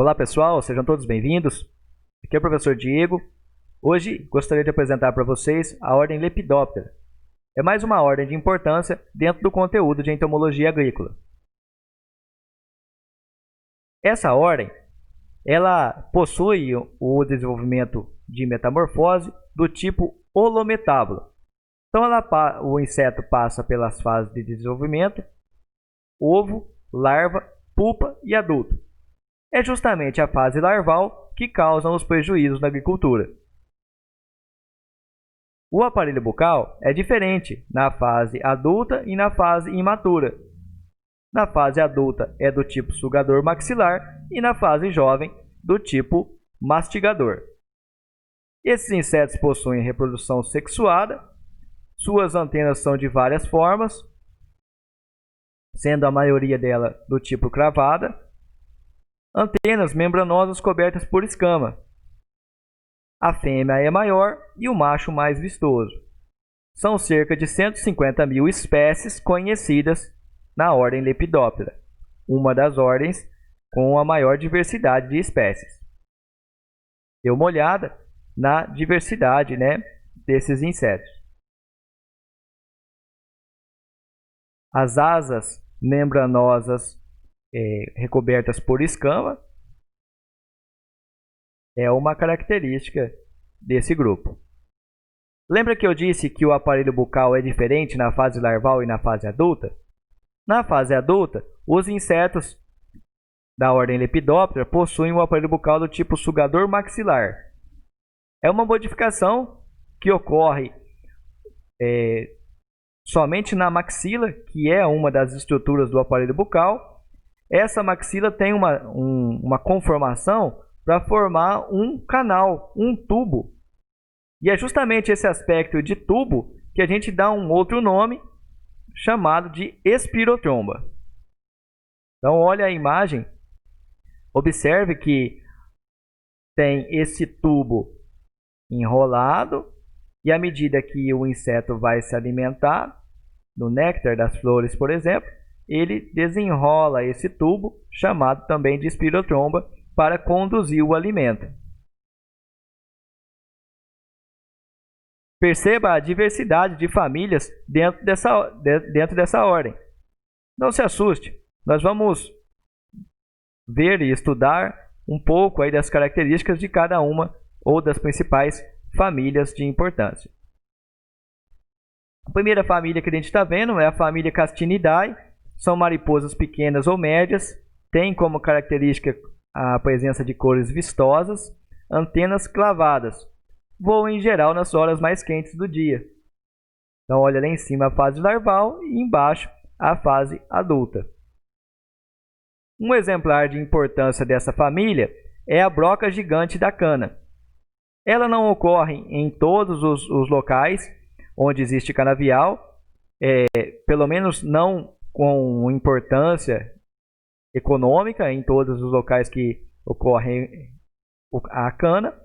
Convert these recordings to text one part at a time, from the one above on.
Olá pessoal, sejam todos bem-vindos. Aqui é o professor Diego. Hoje gostaria de apresentar para vocês a ordem Lepidoptera. É mais uma ordem de importância dentro do conteúdo de entomologia agrícola. Essa ordem, ela possui o desenvolvimento de metamorfose do tipo holometábulo. Então o inseto passa pelas fases de desenvolvimento: ovo, larva, pupa e adulto. É justamente a fase larval que causa os prejuízos na agricultura. O aparelho bucal é diferente na fase adulta e na fase imatura. Na fase adulta é do tipo sugador maxilar e na fase jovem do tipo mastigador. Esses insetos possuem reprodução sexuada, suas antenas são de várias formas, sendo a maioria dela do tipo cravada, antenas membranosas cobertas por escama. A fêmea é maior e o macho mais vistoso. São cerca de 150 mil espécies conhecidas na ordem Lepidoptera, uma das ordens com a maior diversidade de espécies. Dê uma olhada na diversidade, desses insetos. As asas membranosas recobertas por escama é uma característica desse grupo. Lembra que eu disse que o aparelho bucal é diferente na fase larval e na fase adulta? Na fase adulta, os insetos da ordem Lepidoptera possuem um aparelho bucal do tipo sugador maxilar. É uma modificação que ocorre somente na maxila, que é uma das estruturas do aparelho bucal. Essa maxila tem uma conformação para formar um canal, um tubo. E é justamente esse aspecto de tubo que a gente dá um outro nome, chamado de espirotromba. Então, olha a imagem, observe que tem esse tubo enrolado, e à medida que o inseto vai se alimentar, no néctar das flores, por exemplo, ele desenrola esse tubo, chamado também de espirotromba, para conduzir o alimento. Perceba a diversidade de famílias dentro dessa ordem. Não se assuste, nós vamos ver e estudar um pouco aí das características de cada uma ou das principais famílias de importância. A primeira família que a gente está vendo é a família Castinidae. São mariposas pequenas ou médias, tem como característica a presença de cores vistosas, antenas clavadas. Voam em geral nas horas mais quentes do dia. Então olha lá em cima a fase larval e embaixo a fase adulta. Um exemplar de importância dessa família é a broca gigante da cana. Ela não ocorre em todos os locais onde existe canavial, pelo menos não com importância econômica em todos os locais que ocorre a cana,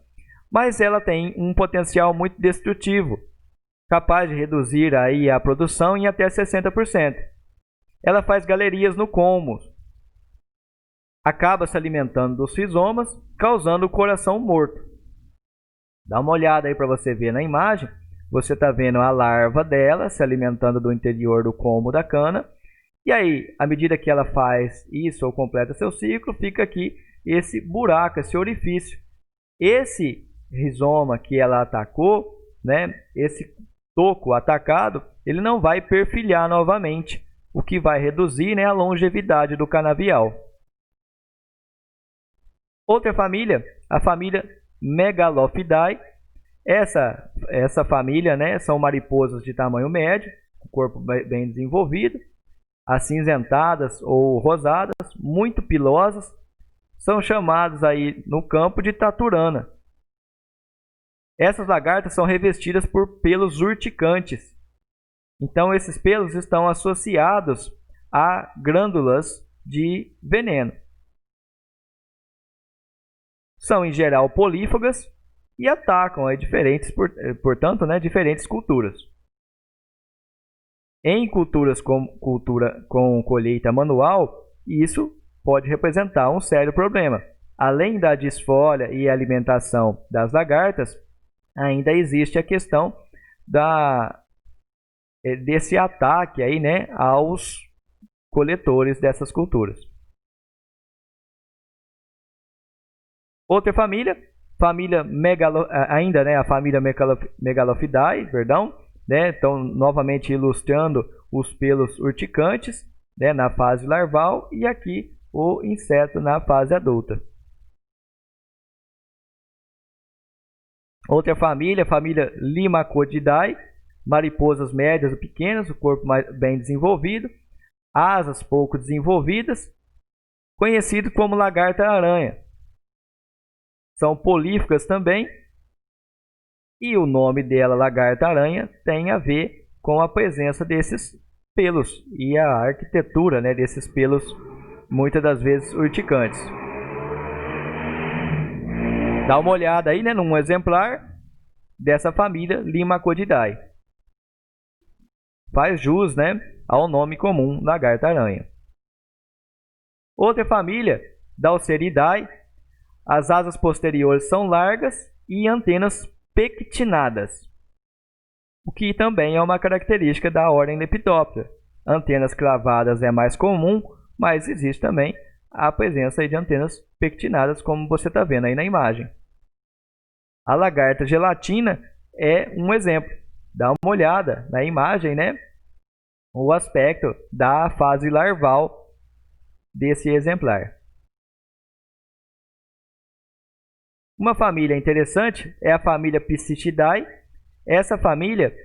mas ela tem um potencial muito destrutivo, capaz de reduzir aí a produção em até 60%. Ela faz galerias no colmo, acaba se alimentando dos rizomas, causando o coração morto. Dá uma olhada aí para você ver na imagem. Você está vendo a larva dela se alimentando do interior do colmo da cana. E aí, à medida que ela faz isso ou completa seu ciclo, fica aqui esse buraco, esse orifício. Esse rizoma que ela atacou, esse toco atacado, ele não vai perfilhar novamente, o que vai reduzir a longevidade do canavial. Outra família, a família Megalophidae. Essa família, são mariposas de tamanho médio, com corpo bem desenvolvido, acinzentadas ou rosadas, muito pilosas, são chamadas aí no campo de taturana. Essas lagartas são revestidas por pelos urticantes. Então esses pelos estão associados a glândulas de veneno. São em geral polífagas e atacam portanto, diferentes culturas. Em culturas com colheita manual, isso pode representar um sério problema. além da desfolha e alimentação das lagartas, ainda existe a questão desse ataque aí, né, aos coletores dessas culturas. Outra família ainda, né, a família Megalophidae, perdão, né, então novamente ilustrando os pelos urticantes, né, na fase larval, e aqui o inseto na fase adulta. Outra família, a família Limacodidae, mariposas médias ou pequenas, o corpo bem desenvolvido, asas pouco desenvolvidas, conhecido como lagarta-aranha. São políficas também, e o nome dela, lagarta-aranha, tem a ver com a presença desses pelos e a arquitetura, né, desses pelos, muitas das vezes urticantes. Dá uma olhada aí, né, num exemplar dessa família Limacodidae. Faz jus, né, ao nome comum lagarta-aranha. Outra família, Dalceridae, as asas posteriores são largas e antenas pectinadas, o que também é uma característica da ordem Lepidoptera. Antenas cravadas é mais comum, mas existe também a presença de antenas pectinadas, como você está vendo aí na imagem. A lagarta gelatina é um exemplo. Dá uma olhada na imagem, né? O aspecto da fase larval desse exemplar. Uma família interessante é a família Piscidae. Essa família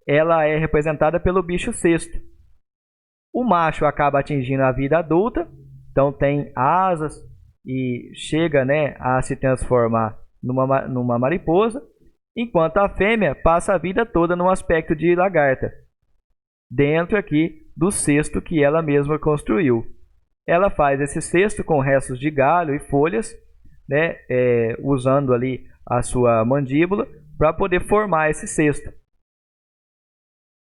ela é representada pelo bicho cesto. O macho acaba atingindo a vida adulta, então tem asas e chega, né, a se transformar numa mariposa, enquanto a fêmea passa a vida toda no aspecto de lagarta, dentro aqui do cesto que ela mesma construiu. Ela faz esse cesto com restos de galho e folhas, né, usando ali a sua mandíbula para poder formar esse cesto.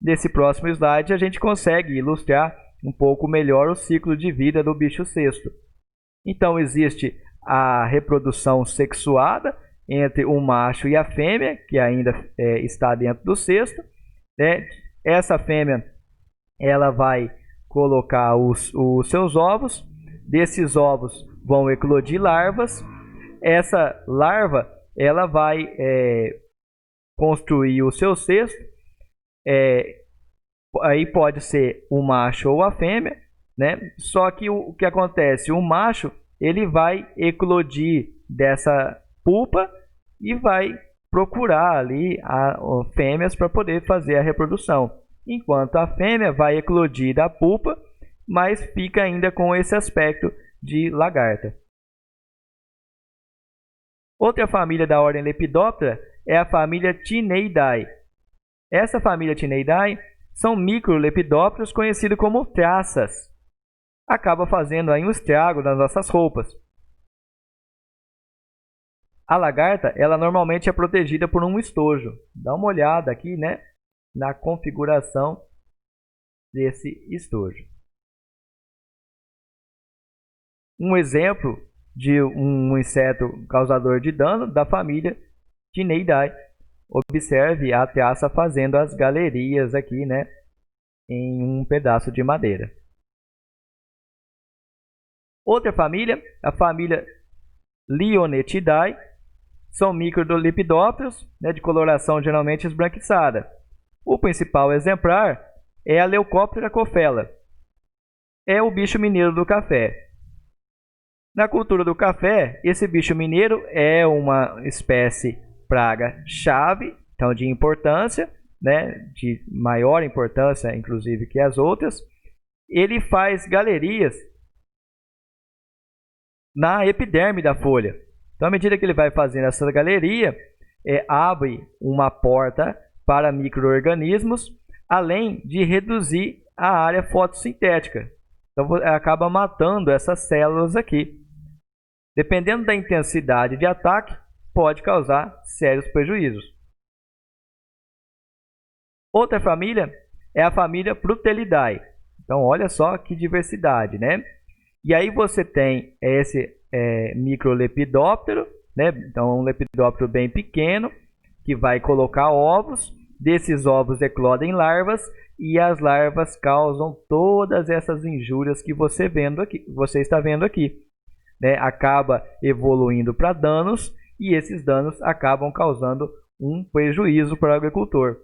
Nesse próximo slide a gente consegue ilustrar um pouco melhor o ciclo de vida do bicho cesto. Então existe a reprodução sexuada entre o macho e a fêmea, que ainda está dentro do cesto, né? Essa fêmea ela vai colocar os seus ovos, desses ovos vão eclodir larvas. Essa larva ela vai construir o seu cesto, aí pode ser o macho ou a fêmea, né? Só que o que acontece, o macho ele vai eclodir dessa pupa e vai procurar ali fêmeas para poder fazer a reprodução, enquanto a fêmea vai eclodir da pupa, mas fica ainda com esse aspecto de lagarta. Outra família da ordem Lepidoptera é a família Tineidae. Essa família Tineidae são microlepidópteros conhecidos como traças. Acaba fazendo aí um estrago nas nossas roupas. A lagarta, ela normalmente é protegida por um estojo. Dá uma olhada aqui, né, na configuração desse estojo. Um exemplo de um inseto causador de dano da família Tineidae. Observe a traça fazendo as galerias aqui, né, em um pedaço de madeira. Outra família, a família Lionetidae, são microlepidópteros, né, de coloração geralmente esbranquiçada. O principal exemplar é a Leucoptera cofela. É o bicho mineiro do café. Na cultura do café, esse bicho mineiro é uma espécie praga-chave, então de importância, né, de maior importância inclusive que as outras. Ele faz galerias na epiderme da folha. Então, à medida que ele vai fazendo essa galeria, abre uma porta para micro-organismos, além de reduzir a área fotossintética. Então, acaba matando essas células aqui. Dependendo da intensidade de ataque, pode causar sérios prejuízos. Outra família é a família Prutelidae. Então, olha só que diversidade, né? E aí você tem esse microlepidóptero, né? Então um lepidóptero bem pequeno que vai colocar ovos. Desses ovos eclodem larvas e as larvas causam todas essas injúrias que você está vendo aqui, né? Acaba evoluindo para danos e esses danos acabam causando um prejuízo para o agricultor.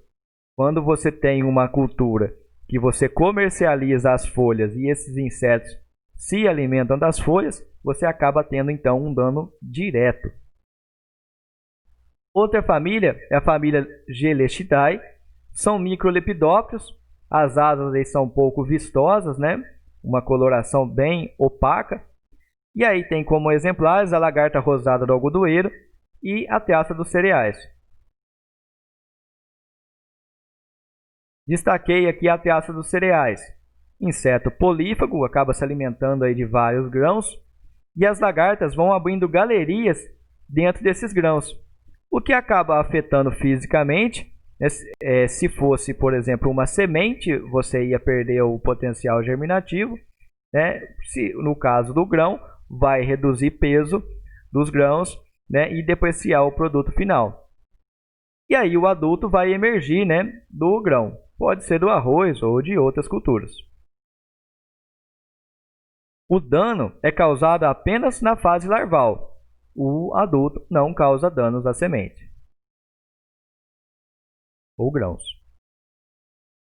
Quando você tem uma cultura que você comercializa as folhas e esses insetos se alimentam das folhas, você acaba tendo então um dano direto. Outra família é a família Gelestidae, são microlepidópteros, as asas aí são um pouco vistosas, né? Uma coloração bem opaca. E aí tem como exemplares a lagarta rosada do algodoeiro e a teasta dos cereais. Destaquei aqui a teasta dos cereais. Inseto polífago, acaba se alimentando aí de vários grãos. E as lagartas vão abrindo galerias dentro desses grãos. O que acaba afetando fisicamente, se fosse, por exemplo, uma semente, você ia perder o potencial germinativo. Né? No caso do grão, vai reduzir peso dos grãos, né? E depreciar o produto final. E aí o adulto vai emergir, né, do grão. Pode ser do arroz ou de outras culturas. O dano é causado apenas na fase larval. O adulto não causa danos à semente ou grãos.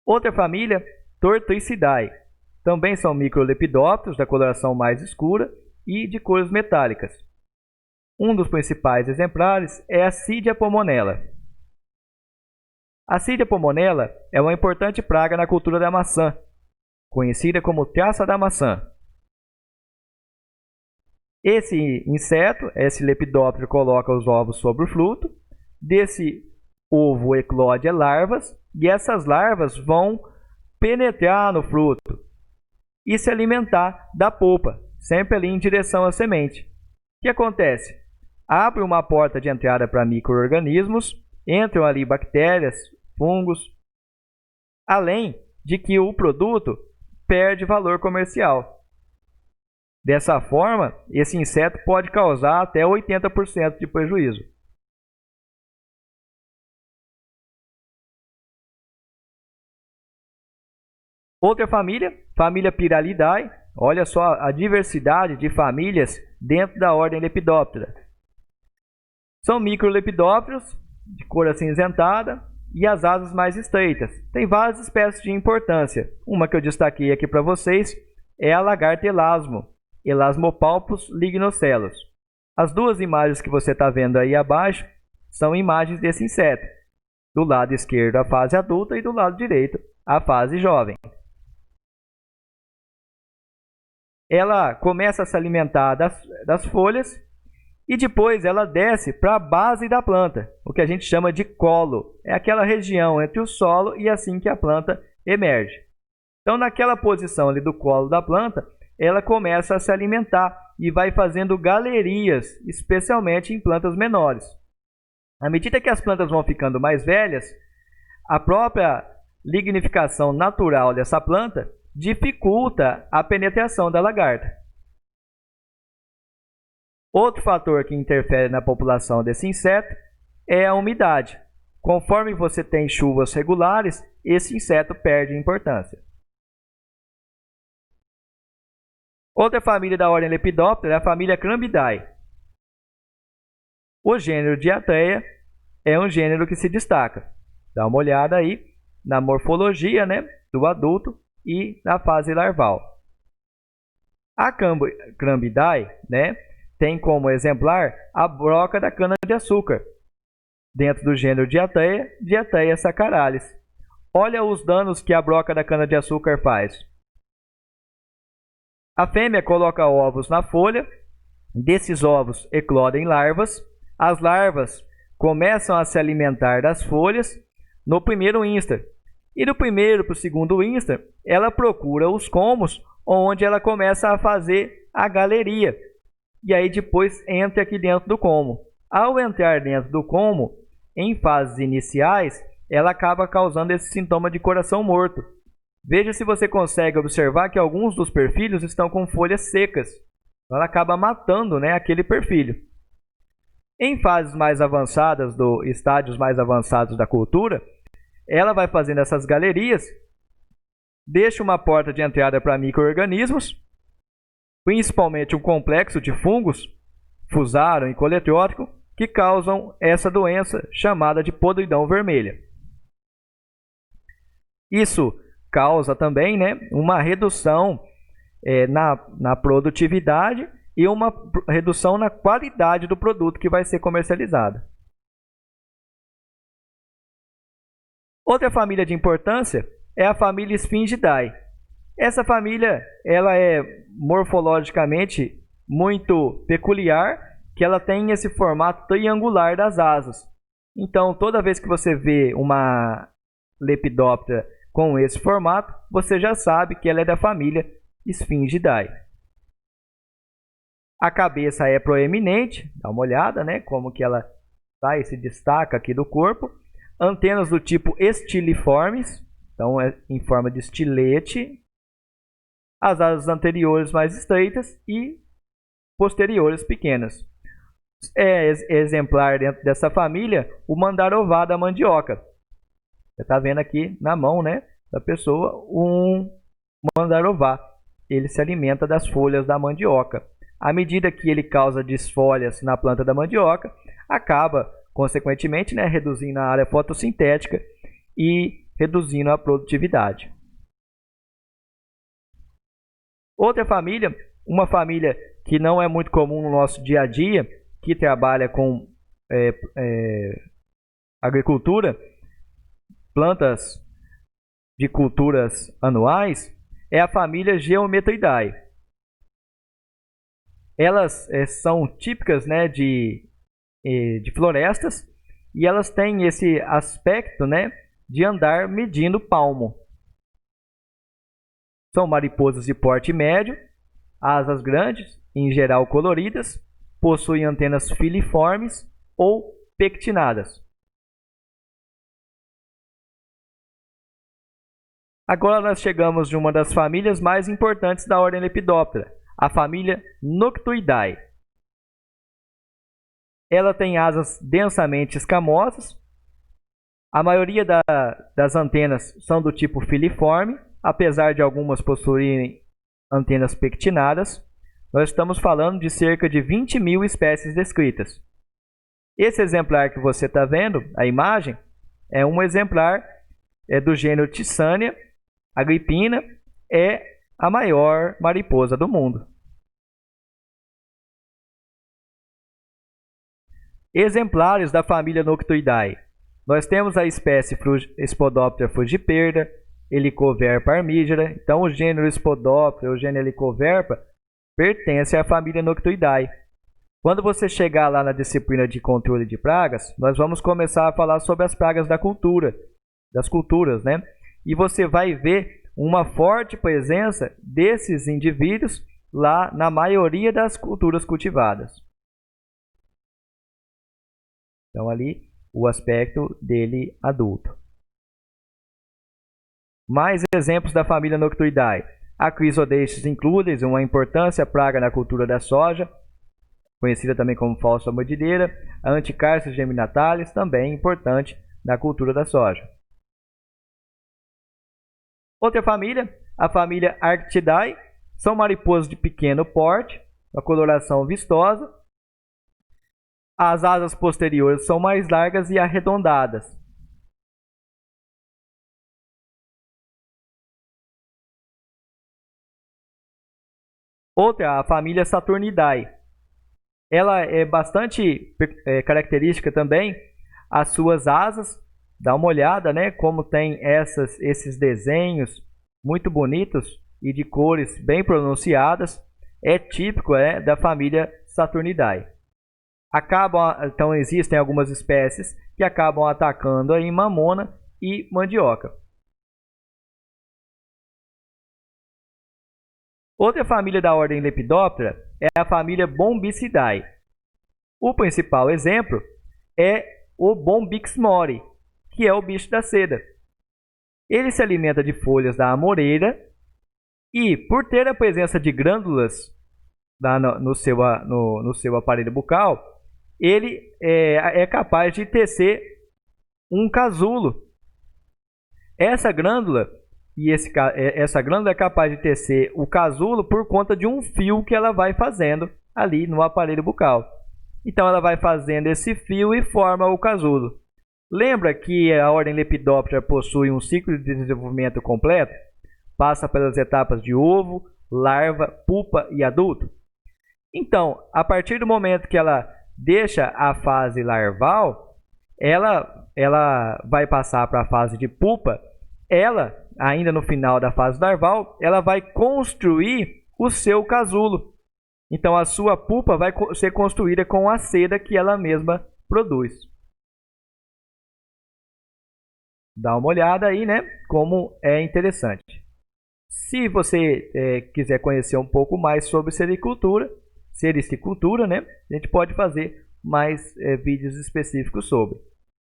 Outra família, Tortoisidae. Também são microlepidópteros da coloração mais escura e de cores metálicas. Um dos principais exemplares é a Cydia pomonella. A Cydia pomonella é uma importante praga na cultura da maçã, conhecida como teasta da maçã. Esse inseto, esse lepidóptero, coloca os ovos sobre o fruto. Desse ovo eclode larvas e essas larvas vão penetrar no fruto e se alimentar da polpa, sempre ali em direção à semente. O que acontece? Abre uma porta de entrada para micro-organismos, entram ali bactérias, fungos, além de que o produto perde valor comercial. Dessa forma, esse inseto pode causar até 80% de prejuízo. Outra família, família Pyralidae. Olha só a diversidade de famílias dentro da ordem Lepidoptera. São microlepidópteros de cor acinzentada e as asas mais estreitas. Tem várias espécies de importância. Uma que eu destaquei aqui para vocês é a lagarta elasmo, Elasmopalpus lignocelos. As duas imagens que você está vendo aí abaixo são imagens desse inseto. Do lado esquerdo a fase adulta e do lado direito a fase jovem. Ela começa a se alimentar das folhas e depois ela desce para a base da planta, o que a gente chama de colo. É aquela região entre o solo e assim que a planta emerge. Então, naquela posição ali do colo da planta, ela começa a se alimentar e vai fazendo galerias, especialmente em plantas menores. À medida que as plantas vão ficando mais velhas, a própria lignificação natural dessa planta dificulta a penetração da lagarta. Outro fator que interfere na população desse inseto é a umidade. Conforme você tem chuvas regulares, esse inseto perde importância. Outra família da ordem Lepidoptera é a família Crambidae. O gênero Diateia é um gênero que se destaca. Dá uma olhada aí na morfologia, né, do adulto e na fase larval. A Crambidae, né, tem como exemplar a broca da cana-de-açúcar, dentro do gênero Diateia, Diateia sacaralis. Olha os danos que a broca da cana-de-açúcar faz. A fêmea coloca ovos na folha, desses ovos eclodem larvas, as larvas começam a se alimentar das folhas no primeiro instar, e do primeiro para o segundo instar, ela procura os comos, onde ela começa a fazer a galeria, e aí depois entra aqui dentro do como. Ao entrar dentro do como, em fases iniciais, ela acaba causando esse sintoma de coração morto. Veja se você consegue observar que alguns dos perfilhos estão com folhas secas. Ela acaba matando, né, aquele perfilho. Em fases mais avançadas, estádios mais avançados da cultura, ela vai fazendo essas galerias, deixa uma porta de entrada para micro-organismos, principalmente um complexo de fungos, fusarium e coletriótico, que causam essa doença chamada de podridão vermelha. Isso causa também, né, uma redução na produtividade e uma redução na qualidade do produto que vai ser comercializado. Outra família de importância é a família Sphingidae. Essa família ela é morfologicamente muito peculiar, que ela tem esse formato triangular das asas. Então, toda vez que você vê uma Lepidoptera com esse formato, você já sabe que ela é da família Sphingidae. A cabeça é proeminente, dá uma olhada, né, como que ela sai, se destaca aqui do corpo. Antenas do tipo estiliformes, então é em forma de estilete. As asas anteriores mais estreitas e posteriores pequenas. É exemplar dentro dessa família o mandarová da mandioca. Você está vendo aqui na mão, né, da pessoa um mandarová. Ele se alimenta das folhas da mandioca. À medida que ele causa desfolhas na planta da mandioca, acaba, consequentemente, né, reduzindo a área fotossintética e reduzindo a produtividade. Outra família, uma família que não é muito comum no nosso dia a dia, que trabalha com agricultura, plantas de culturas anuais, é a família Geometridae. Elas são típicas, né, de florestas e elas têm esse aspecto, né, de andar medindo palmo. São mariposas de porte médio, asas grandes, em geral coloridas, possuem antenas filiformes ou pectinadas. Agora nós chegamos de uma das famílias mais importantes da ordem Lepidoptera, a família Noctuidae. Ela tem asas densamente escamosas. A maioria das antenas são do tipo filiforme, apesar de algumas possuírem antenas pectinadas. Nós estamos falando de cerca de 20 mil espécies descritas. Esse exemplar que você está vendo, a imagem, é um exemplar do gênero Thysania agrippina, é a maior mariposa do mundo. Exemplares da família Noctuidae. Nós temos a espécie Spodoptera frugiperda, Helicoverpa armígera. Então, o gênero Spodoptera, o gênero Helicoverpa, pertence à família Noctuidae. Quando você chegar lá na disciplina de controle de pragas, nós vamos começar a falar sobre as pragas das culturas, né? E você vai ver uma forte presença desses indivíduos lá na maioria das culturas cultivadas. Então, ali, o aspecto dele adulto. Mais exemplos da família Noctuidae. A Chrysodestes includes, uma importância praga na cultura da soja, conhecida também como falsa mordideira. A Anticarsis geminatalis, também importante na cultura da soja. Outra família, a família Arctidae, são mariposas de pequeno porte, a coloração vistosa. As asas posteriores são mais largas e arredondadas. Outra, a família Saturnidae. Ela é bastante característica também, as suas asas. Dá uma olhada, né, como tem esses desenhos muito bonitos e de cores bem pronunciadas. É típico da família Saturnidae. Então existem algumas espécies que acabam atacando aí mamona e mandioca. Outra família da ordem Lepidoptera é a família Bombicidae. O principal exemplo é o Bombyx mori, que é o bicho da seda. Ele se alimenta de folhas da amoreira e, por ter a presença de glândulas lá no seu aparelho bucal, ele é capaz de tecer um casulo. Essa glândula essa glândula é capaz de tecer o casulo por conta de um fio que ela vai fazendo ali no aparelho bucal. Então ela vai fazendo esse fio e forma o casulo. Lembra que a ordem Lepidoptera possui um ciclo de desenvolvimento completo? Passa pelas etapas de ovo, larva, pupa e adulto? Então, a partir do momento que ela deixa a fase larval, ela vai passar para a fase de pupa. Ela, ainda no final da fase larval, ela vai construir o seu casulo. Então, a sua pupa vai ser construída com a seda que ela mesma produz. Dá uma olhada aí, né? Como é interessante. Se você quiser conhecer um pouco mais sobre sericultura, né? A gente pode fazer mais vídeos específicos sobre.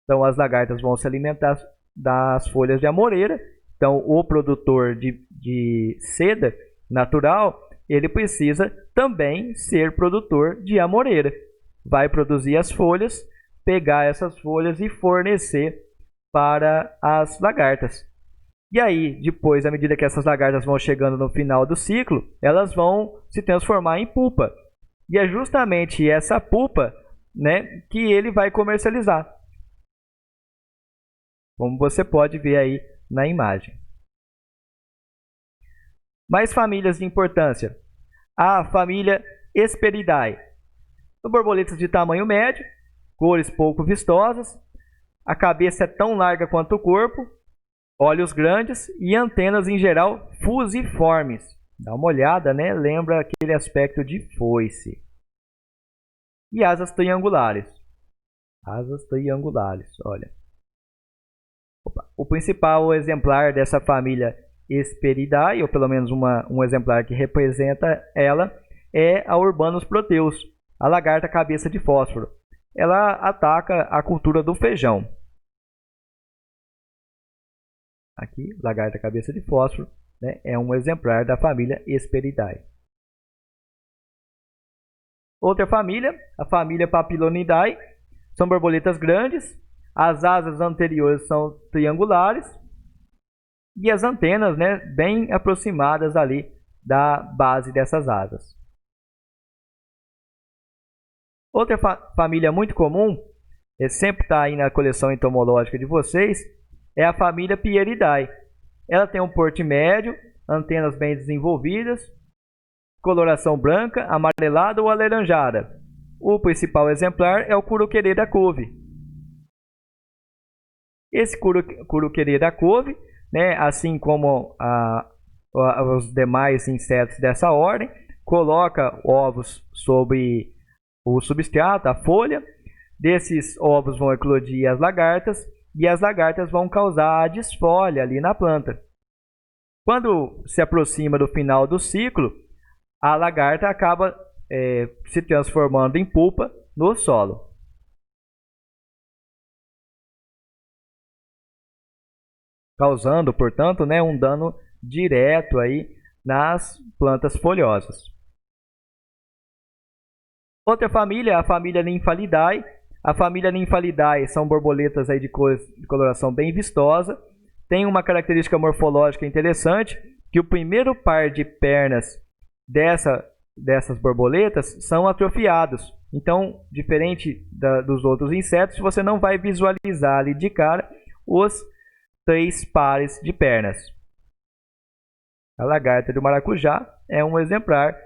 Então, as lagartas vão se alimentar das folhas de amoreira. Então, o produtor de seda natural, ele precisa também ser produtor de amoreira. Vai produzir as folhas, pegar essas folhas e fornecer para as lagartas. E aí, depois, à medida que essas lagartas vão chegando no final do ciclo, elas vão se transformar em pupa. E é justamente essa pupa, né, que ele vai comercializar. Como você pode ver aí na imagem. Mais famílias de importância. A família Hesperidae. São borboletas de tamanho médio, cores pouco vistosas. A cabeça é tão larga quanto o corpo, olhos grandes e antenas em geral fusiformes. Dá uma olhada, né? Lembra aquele aspecto de foice. E asas triangulares. Asas triangulares, olha. O principal exemplar dessa família Hesperidae, ou pelo menos um exemplar que representa ela, é a Urbanus proteus, a lagarta cabeça de fósforo. Ela ataca a cultura do feijão. Aqui, lagarta cabeça de fósforo, né, é um exemplar da família Hesperidae. Outra família, a família Papilonidae, são borboletas grandes. As asas anteriores são triangulares e as antenas, né, bem aproximadas ali da base dessas asas. Outra família muito comum, sempre está aí na coleção entomológica de vocês, é a família Pieridae. Ela tem um porte médio, antenas bem desenvolvidas, coloração branca, amarelada ou alaranjada. O principal exemplar é o Curuquerê da couve. Esse Curuquerê da couve, né, assim como os demais insetos dessa ordem, coloca ovos sobre o substrato, a folha. Desses ovos vão eclodir as lagartas e as lagartas vão causar a desfolha ali na planta. Quando se aproxima do final do ciclo, a lagarta acaba se transformando em pupa no solo. Causando, portanto, né, um dano direto aí nas plantas folhosas. Outra família, a família Nymphalidae. A família Nymphalidae são borboletas aí de coloração bem vistosa. Tem uma característica morfológica interessante, que o primeiro par de pernas dessas borboletas são atrofiados. Então, diferente dos outros insetos, você não vai visualizar ali de cara os 3 pares de pernas. A lagarta do maracujá é um exemplar,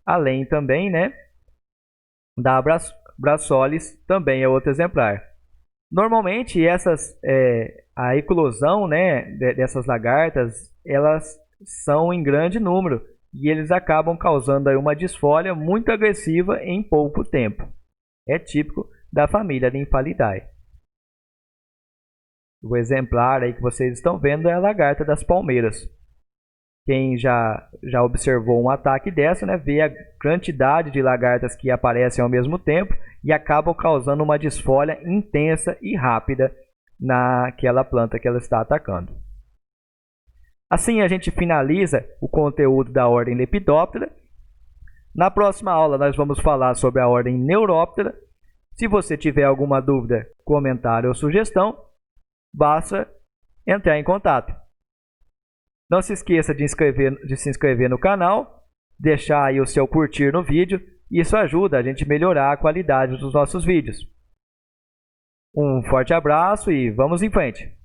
além também, né, da Brasolis também é outro exemplar. Normalmente a eclosão, né, dessas lagartas, elas são em grande número e eles acabam causando aí uma desfolha muito agressiva em pouco tempo. É típico da família Nymphalidae. O exemplar aí que vocês estão vendo é a lagarta das palmeiras. Quem já observou um ataque dessa, né, vê a quantidade de lagartas que aparecem ao mesmo tempo e acabam causando uma desfolha intensa e rápida naquela planta que ela está atacando. Assim a gente finaliza o conteúdo da ordem Lepidoptera. Na próxima aula nós vamos falar sobre a ordem Neuróptera. Se você tiver alguma dúvida, comentário ou sugestão, basta entrar em contato. Não se esqueça de se inscrever no canal, deixar aí o seu curtir no vídeo. Isso ajuda a gente a melhorar a qualidade dos nossos vídeos. Um forte abraço e vamos em frente!